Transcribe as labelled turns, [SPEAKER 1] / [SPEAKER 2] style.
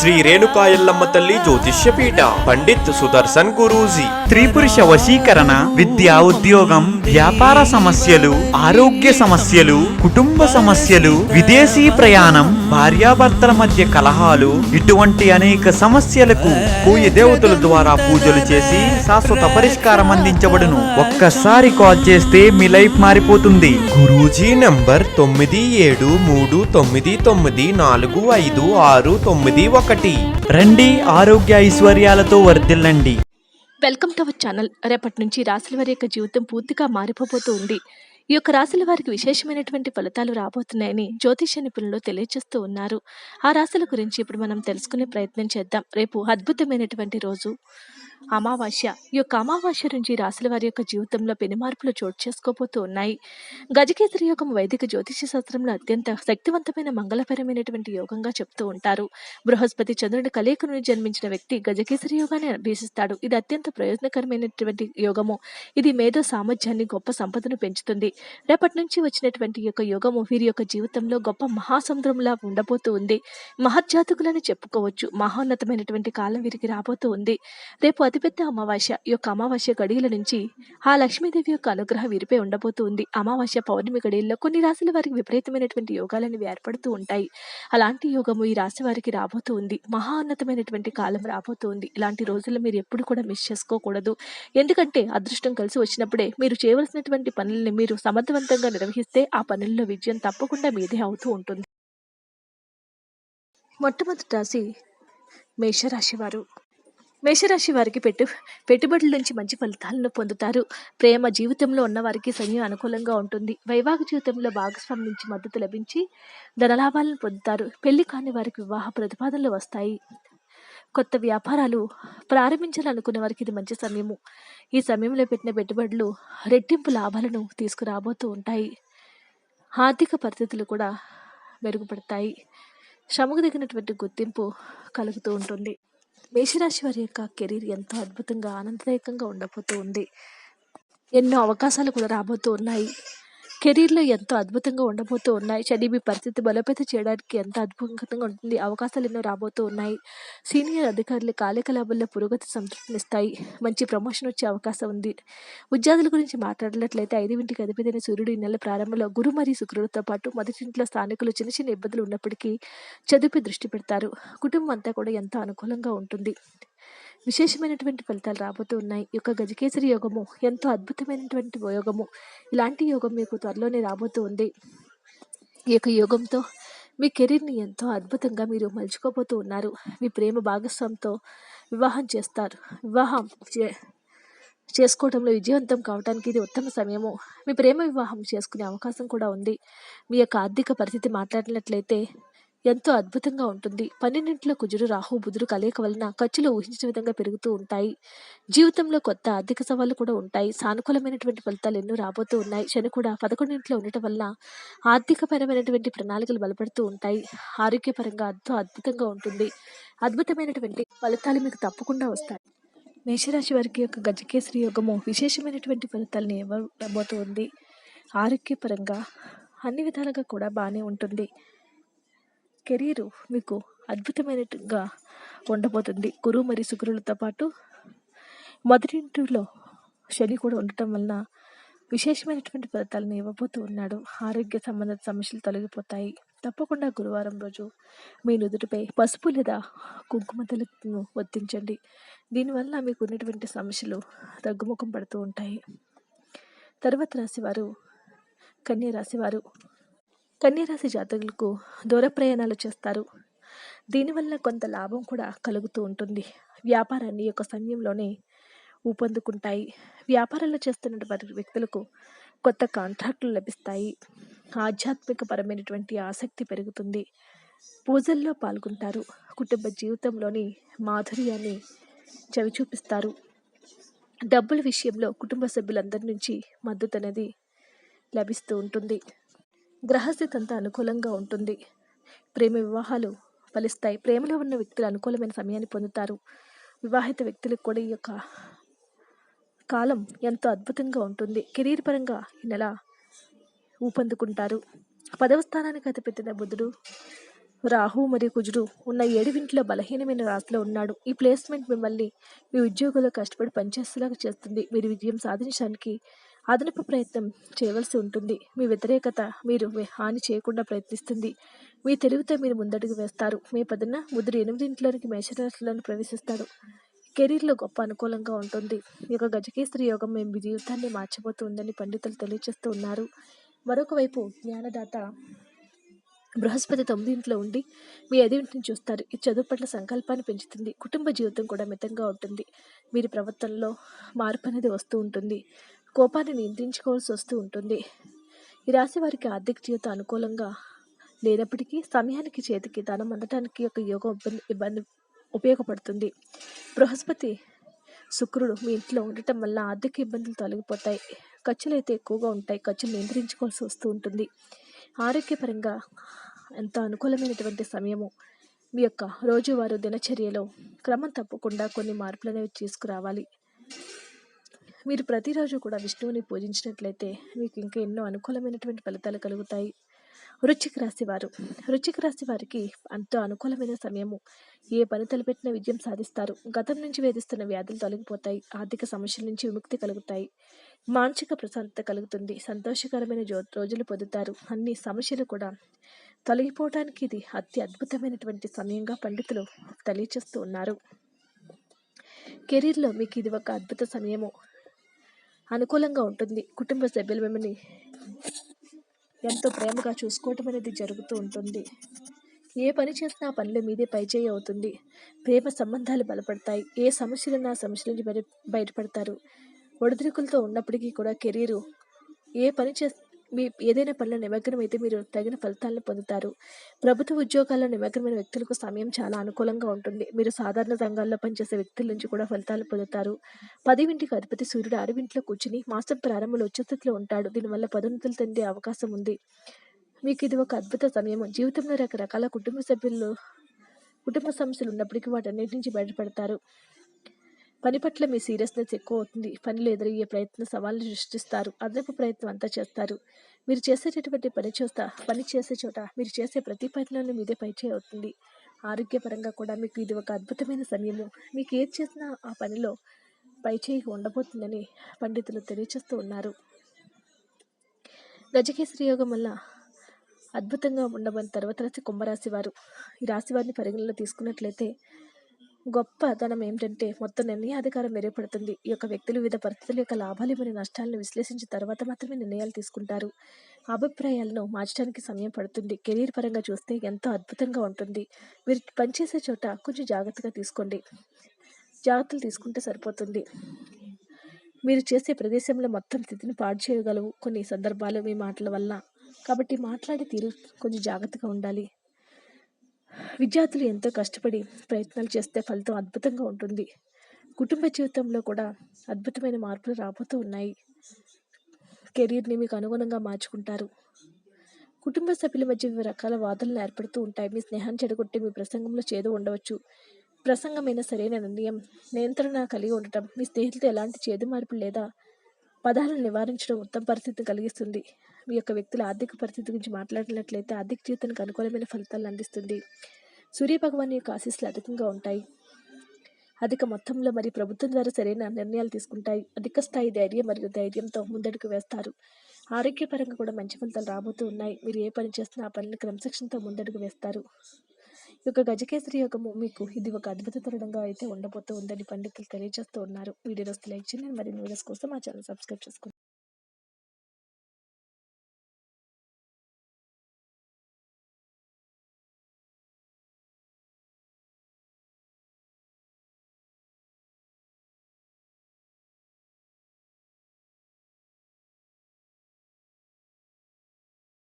[SPEAKER 1] శ్రీ రేణుకా ఎల్లమ్మ తల్లి జ్యోతిష్య పీఠ పండిత్ సుదర్శన్ గురూజీ.
[SPEAKER 2] స్త్రీ పురుష వశీకరణ, విద్య, ఉద్యోగం, వ్యాపార సమస్యలు, ఆరోగ్య సమస్యలు, కుటుంబ సమస్యలు, విదేశీ ప్రయాణం, భార్యాభర్తల మధ్య కలహాలు, ఇటువంటి అనేక సమస్యలకు కోయి దేవతల ద్వారా పూజలు చేసి శాశ్వత పరిష్కారం అందించబడును. ఒక్కసారి కాల్ చేస్తే మీ లైఫ్ మారిపోతుంది.
[SPEAKER 1] గురూజీ నంబర్ 9739945691.
[SPEAKER 2] రండి, ఆరోగ్య ఐశ్వర్యాలతో వర్ధిల్లండి.
[SPEAKER 3] Welcome to our channel. రేపటి నుంచి రాశుల వారి యొక్క జీవితం పూర్తిగా మారిపోతూ ఉంది. ఈ యొక్క రాశుల వారికి విశేషమైనటువంటి ఫలితాలు రాబోతున్నాయని జ్యోతిష నిపుణులు తెలియజేస్తూ ఉన్నారు. ఆ రాశుల గురించి ఇప్పుడు మనం తెలుసుకునే ప్రయత్నం చేద్దాం. రేపు అద్భుతమైనటువంటి రోజు అమావాస్య. ఈ యొక్క అమావాస్య నుంచి రాశుల వారి యొక్క జీవితంలో పెను మార్పులు చోటు చేసుకోబోతూ ఉన్నాయి. గజకేసరి యోగం వైదిక జ్యోతిష శాస్త్రంలో అత్యంత శక్తివంతమైన మంగళపరమైనటువంటి యోగంగా చెప్తూ ఉంటారు. బృహస్పతి చంద్రుడి కలయిక నుండి జన్మించిన వ్యక్తి గజకేసరి యోగాన్ని అభ్యసిస్తాడు. ఇది అత్యంత ప్రయోజనకరమైనటువంటి యోగము. ఇది మేధో సామర్థ్యాన్ని, గొప్ప సంపదను పెంచుతుంది. రేపటి నుంచి వచ్చినటువంటి యొక్క యోగము వీరి యొక్క జీవితంలో గొప్ప మహాసముద్రంలా ఉండబోతూ ఉంది. మహర్జాతకులని చెప్పుకోవచ్చు. మహోన్నతమైనటువంటి కాలం వీరికి రాబోతూ ఉంది. రేపు అతిపెద్ద అమావాస్య. ఈ యొక్క అమావాస్య గడియల నుంచి ఆ లక్ష్మీదేవి యొక్క అనుగ్రహం వీరిపై ఉండబోతూ ఉంది. అమావాస్య పౌర్ణమి గడియల్లో కొన్ని రాశుల వారికి విపరీతమైనటువంటి యోగాలను ఏర్పడుతూ ఉంటాయి. అలాంటి యోగము ఈ రాశి వారికి రాబోతూ ఉంది. మహోన్నతమైనటువంటి కాలం రాబోతూ ఉంది. ఇలాంటి రోజుల్లో మీరు ఎప్పుడు కూడా మిస్ చేసుకోకూడదు. ఎందుకంటే అదృష్టం కలిసి వచ్చినప్పుడే మీరు చేయవలసినటువంటి పనుల్ని మీరు సమర్థవంతంగా నిర్వహిస్తే ఆ పనుల్లో విజయం తప్పకుండా మీదే అవుతూ ఉంటుంది. మొట్టమొదటి రాశి మేషరాశి వారు. మేషరాశి వారికి పెట్టుబడుల నుంచి మంచి ఫలితాలను పొందుతారు. ప్రేమ జీవితంలో ఉన్న వారికి సమయం అనుకూలంగా ఉంటుంది. వైవాహిక జీవితంలో భాగస్వామి నుంచి మద్దతు లభించి ధనలాభాలను పొందుతారు. పెళ్లి కాని వారికి వివాహ ప్రతిపాదనలు వస్తాయి. కొత్త వ్యాపారాలు ప్రారంభించాలనుకున్న వారికి ఇది మంచి సమయము. ఈ సమయంలో పెట్టిన పెట్టుబడులు రెట్టింపు లాభాలను తీసుకురాబోతూ ఉంటాయి. ఆర్థిక పరిస్థితులు కూడా మెరుగుపడతాయి. శ్రమకు తగినటువంటి గుర్తింపు కలుగుతూ ఉంటుంది. మేషరాశి వారి యొక్క కెరీర్ ఎంతో అద్భుతంగా, ఆనందదాయకంగా ఉండబోతూ ఉంది. ఎన్నో అవకాశాలు కూడా రాబోతూ ఉన్నాయి. కెరీర్లో ఎంతో అద్భుతంగా ఉండబోతూ ఉన్నాయి. శని మీ పరిస్థితి బలోపేతం చేయడానికి ఎంతో అద్భుతంగా ఉంటుంది. అవకాశాలు ఎన్నో రాబోతూ ఉన్నాయి. సీనియర్ అధికారులు కార్యకలాపాల్లో పురోగతి సంతృప్తినిస్తాయి. మంచి ప్రమోషన్ వచ్చే అవకాశం ఉంది. ఉద్యోగుల గురించి మాట్లాడినట్లయితే 5వ అధిపతి సూర్యుడు ఈ నెల ప్రారంభంలో గురు మరియు శుక్రుడితో పాటు మొదటి ఇంట్లో స్థానికులు చిన్న చిన్న ఇబ్బందులు ఉన్నప్పటికీ చదువుపై దృష్టి పెడతారు. కుటుంబం అంతా కూడా ఎంతో అనుకూలంగా ఉంటుంది. విశేషమైనటువంటి ఫలితాలు రాబోతూ ఉన్నాయి. ఈ యొక్క గజకేసరి యోగము ఎంతో అద్భుతమైనటువంటి యోగము. ఇలాంటి యోగం మీకు త్వరలోనే రాబోతూ ఉంది. ఈ యొక్క యోగంతో మీ కెరీర్ని ఎంతో అద్భుతంగా మీరు మలుచుకోబోతూ ఉన్నారు. మీ ప్రేమ భాగస్వామితో వివాహం చేస్తారు. వివాహం చేసుకోవడంలో విజయవంతం కావడానికి ఇది ఉత్తమ సమయము. మీ ప్రేమ వివాహం చేసుకునే అవకాశం కూడా ఉంది. మీ యొక్క ఆర్థిక పరిస్థితి మాట్లాడినట్లయితే ఎంతో అద్భుతంగా ఉంటుంది. 12 కుజుడు, రాహు, బుధుడు కలయిక వలన ఖర్చులు ఊహించిన విధంగా పెరుగుతూ ఉంటాయి. జీవితంలో కొత్త ఆర్థిక సవాళ్లు కూడా ఉంటాయి. సానుకూలమైనటువంటి ఫలితాలు ఎన్నో రాబోతూ ఉన్నాయి. శని కూడా 11 ఉండటం వల్ల ఆర్థికపరమైనటువంటి ప్రణాళికలు బలపడుతూ ఉంటాయి. ఆరోగ్యపరంగా ఎంతో అద్భుతంగా ఉంటుంది. అద్భుతమైనటువంటి ఫలితాలు మీకు తప్పకుండా వస్తాయి. మేషరాశి వారికి యొక్క గజకేసరి యోగము విశేషమైనటువంటి ఫలితాలను ఇవ్వబోతూ ఉంది. ఆరోగ్యపరంగా అన్ని విధాలుగా కూడా బాగానే ఉంటుంది. కెరీరు మీకు అద్భుతమైనట్టుగా ఉండబోతుంది. గురువు మరియు శుక్రులతో పాటు మొదటి ఇంటిలో శని కూడా ఉండటం వలన విశేషమైనటువంటి ఫలితాలను ఇవ్వబోతూ ఉన్నాడు. ఆరోగ్య సంబంధ సమస్యలు తొలగిపోతాయి. తప్పకుండా గురువారం రోజు మీ నుదుటిపై పసుపు లేదా కుంకుమ తలుపును ఒత్తించండి. దీనివల్ల మీకు ఉన్నటువంటి సమస్యలు తగ్గుముఖం పడుతూ ఉంటాయి. తర్వాత రాశివారు కన్యా రాశివారు. కన్యరాశి జాతకులకు దూర ప్రయాణాలు చేస్తారు. దీనివల్ల కొంత లాభం కూడా కలుగుతూ ఉంటుంది. వ్యాపారాన్ని యొక్క సమయంలోనే ఊపందుకుంటాయి. వ్యాపారాలు చేస్తున్నటువంటి వ్యక్తులకు కొత్త కాంట్రాక్టులు లభిస్తాయి. ఆధ్యాత్మిక పరమైనటువంటి ఆసక్తి పెరుగుతుంది. పూజల్లో పాల్గొంటారు. కుటుంబ జీవితంలోని మాధుర్యాన్ని చవిచూపిస్తారు. డబ్బుల విషయంలో కుటుంబ సభ్యులందరి నుంచి మద్దతు అనేది లభిస్తూ ఉంటుంది. గ్రహస్థితి అంతా అనుకూలంగా ఉంటుంది. ప్రేమ వివాహాలు ఫలిస్తాయి. ప్రేమలో ఉన్న వ్యక్తులు అనుకూలమైన సమయాన్ని పొందుతారు. వివాహిత వ్యక్తులకు కూడా ఈ యొక్క కాలం ఎంతో అద్భుతంగా ఉంటుంది. కెరీర్ పరంగా ఈ నెల ఊపందుకుంటారు. 10వ స్థానానికి అధిపతి బుధుడు రాహు మరియు కుజుడు ఉన్న 7 ఇంట్లో బలహీనమైన రాశిలో ఉన్నాడు. ఈ ప్లేస్మెంట్ మిమ్మల్ని మీ ఉద్యోగంలో కష్టపడి పనిచేసేలాగా చేస్తుంది. మీరు విజయం సాధించడానికి అదనపు ప్రయత్నం చేయవలసి ఉంటుంది. మీ వ్యతిరేకత మీరు హాని చేయకుండా ప్రయత్నిస్తుంది. మీ తెలివితో మీరు ముందడుగు వేస్తారు. మీ 10న బుధుడు 8 ఇంట్లోనికి మేషరాశిలోని ప్రవేశిస్తాడు. కెరీర్లో గొప్ప అనుకూలంగా ఉంటుంది. ఈ యొక్క గజకేసరి యోగం మీ జీవితాన్ని మార్చబోతుందని పండితులు తెలియజేస్తూ ఉన్నారు. మరొక వైపు జ్ఞానదాత బృహస్పతి 9 ఇంట్లో ఉండి మీ 5 ఇంటిని చూస్తారు. ఇది చదువు పట్ల సంకల్పాన్ని పెంచుతుంది. కుటుంబ జీవితం కూడా మితంగా ఉంటుంది. మీరు ప్రవర్తనలో మార్పు అనేది వస్తూ ఉంటుంది. కోపాన్ని నియంత్రించుకోవాల్సి వస్తూ ఉంటుంది. ఈ రాశి వారికి ఆర్థిక జీవితం అనుకూలంగా లేనప్పటికీ సమయానికి చేతికి ధనం అందటానికి యొక్క యోగం ఇబ్బంది ఉపయోగపడుతుంది. బృహస్పతి శుక్రుడు మీ ఇంట్లో ఉండటం వల్ల ఆర్థిక ఇబ్బందులు తొలగిపోతాయి. ఖర్చులు అయితే ఎక్కువగా ఉంటాయి. ఖర్చులు నియంత్రించుకోవాల్సి వస్తూ ఉంటుంది. ఆరోగ్యపరంగా ఎంతో అనుకూలమైనటువంటి సమయము. మీ యొక్క రోజువారు దినచర్యలో క్రమం తప్పకుండా కొన్ని మార్పులు అనేవి తీసుకురావాలి. మీరు ప్రతిరోజు కూడా విష్ణువుని పూజించినట్లయితే మీకు ఇంకా ఎన్నో అనుకూలమైనటువంటి ఫలితాలు కలుగుతాయి. వృశ్చిక రాశి వారు, వృశ్చిక రాశి వారికి ఎంతో అనుకూలమైన సమయము. ఏ పని తలపెట్టిన విజయం సాధిస్తారు. గతం నుంచి వేధిస్తున్న వ్యాధులు తొలగిపోతాయి. ఆర్థిక సమస్యల నుంచి విముక్తి కలుగుతాయి. మానసిక ప్రశాంతత కలుగుతుంది. సంతోషకరమైన రోజులు పొందుతారు. అన్ని సమస్యలు కూడా తొలగిపోవడానికి ఇది అతి అద్భుతమైనటువంటి సమయంగా పండితులు తెలియచేస్తూ ఉన్నారు. కెరీర్లో మీకు ఇది ఒక అద్భుత సమయము. అనుకూలంగా ఉంటుంది. కుటుంబ సభ్యులు మిమ్మల్ని ఎంతో ప్రేమగా చూసుకోవటం అనేది జరుగుతూ ఉంటుంది. ఏ పని చేసినా ఆ పనిలో మీదే పైచేయి అవుతుంది. ప్రేమ సంబంధాలు బలపడతాయి. ఏ సమస్యలున్నా ఆ సమస్యల నుంచి బయటపడతారు. ఒడిదుడుకులతో ఉన్నప్పటికీ కూడా కెరీరు ఏ పని మీ ఏదైనా పనిలో నిమగ్నం అయితే మీరు తగిన ఫలితాలను పొందుతారు. ప్రభుత్వ ఉద్యోగాల్లో నిమగ్నమైన వ్యక్తులకు సమయం చాలా అనుకూలంగా ఉంటుంది. మీరు సాధారణ రంగాల్లో పనిచేసే వ్యక్తుల నుంచి కూడా ఫలితాలు పొందుతారు. 10వ ఇంటికి అధిపతి సూర్యుడు 6వ ఇంట్లో కూర్చుని మాసం ప్రారంభంలో ఉచ్చస్థితిలో ఉంటాడు. దీనివల్ల పదోన్నతులు పొందే అవకాశం ఉంది. మీకు ఇది ఒక అద్భుత సమయం. జీవితంలో రకరకాల కుటుంబ సమస్యలు ఉన్నప్పటికీ వాటన్నిటి నుంచి బయటపడతారు. పని పట్ల మీ సీరియస్నెస్ ఎక్కువ అవుతుంది. పనిలో ఎదురయ్యే ప్రయత్నం సవాళ్ళు సృష్టిస్తారు. అదనపు ప్రయత్నం అంతా చేస్తారు. మీరు చేసేటటువంటి పని చేసే చోట మీరు చేసే ప్రతి పనిలోనూ మీదే పైచేయి అవుతుంది. ఆరోగ్యపరంగా కూడా మీకు ఇది ఒక అద్భుతమైన సమయము. మీకు ఏది చేసినా ఆ పనిలో పైచేయి ఉండబోతుందని పండితులు తెలియచేస్తూ ఉన్నారు. గజకేసరి యోగం వల్ల అద్భుతంగా ఉండబోయిన తర్వాత రాశి కుంభరాశి వారు. ఈ రాశి వారిని పరిగణలో తీసుకున్నట్లయితే గొప్ప ధనం ఏమిటంటే మొత్తం నిర్ణయాధికారం మెరుగుపడుతుంది. ఈ యొక్క వ్యక్తులు వివిధ పరిస్థితుల యొక్క లాభాలు మరియు నష్టాలను విశ్లేషించిన తర్వాత మాత్రమే నిర్ణయాలు తీసుకుంటారు. అభిప్రాయాలను మార్చడానికి సమయం పడుతుంది. కెరీర్ పరంగా చూస్తే ఎంతో అద్భుతంగా ఉంటుంది. మీరు పనిచేసే చోట కొంచెం జాగ్రత్తగా తీసుకోండి. జాగ్రత్తలు తీసుకుంటే సరిపోతుంది. మీరు చేసే ప్రదేశంలో మొత్తం స్థితిని పాడు చేయగలవు కొన్ని సందర్భాలు మీ మాటల వల్ల. కాబట్టి మాట్లాడే తీరు కొంచెం జాగ్రత్తగా ఉండాలి. విద్యార్థులు ఎంతో కష్టపడి ప్రయత్నాలు చేస్తే ఫలితం అద్భుతంగా ఉంటుంది. కుటుంబ జీవితంలో కూడా అద్భుతమైన మార్పులు రాబోతూ ఉన్నాయి. కెరీర్ని మీకు అనుగుణంగా మార్చుకుంటారు. కుటుంబ సభ్యుల మధ్య వివిధ రకాల వాదనలు ఏర్పడుతూ ఉంటాయి. మీ స్నేహాన్ని చెడగొట్టి మీ ప్రసంగంలో చేదు ఉండవచ్చు. ప్రసంగమైన సరైన నియంత్రణ కలిగి ఉండటం, మీ స్నేహితులతో ఎలాంటి చేదు మార్పులు లేదా పదాలను నివారించడం ఉత్తమ పరిస్థితిని కలిగిస్తుంది. మీ యొక్క వ్యక్తుల ఆర్థిక పరిస్థితి గురించి మాట్లాడినట్లయితే ఆర్థిక జీవితానికి అనుకూలమైన ఫలితాలను అందిస్తుంది. సూర్యభగవాన్ యొక్క ఆశీస్సులు అధికంగా ఉంటాయి. అధిక మొత్తంలో మరియు ప్రభుత్వం ద్వారా సరైన నిర్ణయాలు తీసుకుంటాయి. అధిక స్థాయి ధైర్యం మరియు ధైర్యంతో ముందడుగు వేస్తారు. ఆరోగ్యపరంగా కూడా మంచి ఫలితాలు రాబోతూ ఉన్నాయి. మీరు ఏ పని చేస్తున్నా ఆ పనిని క్రమశిక్షణతో ముందడుగు వేస్తారు. ఈ యొక్క గజకేసరి యోగము మీకు ఇది ఒక అద్భుత తరుణంగా అయితే ఉండబోతూ ఉందని పండితులు తెలియజేస్తూ ఉన్నారు. వీడియోస్ లైక్ చేయండి. మరిన్ని వీడియోస్ కోసం మా ఛానల్ సబ్స్క్రైబ్ చేసుకోండి.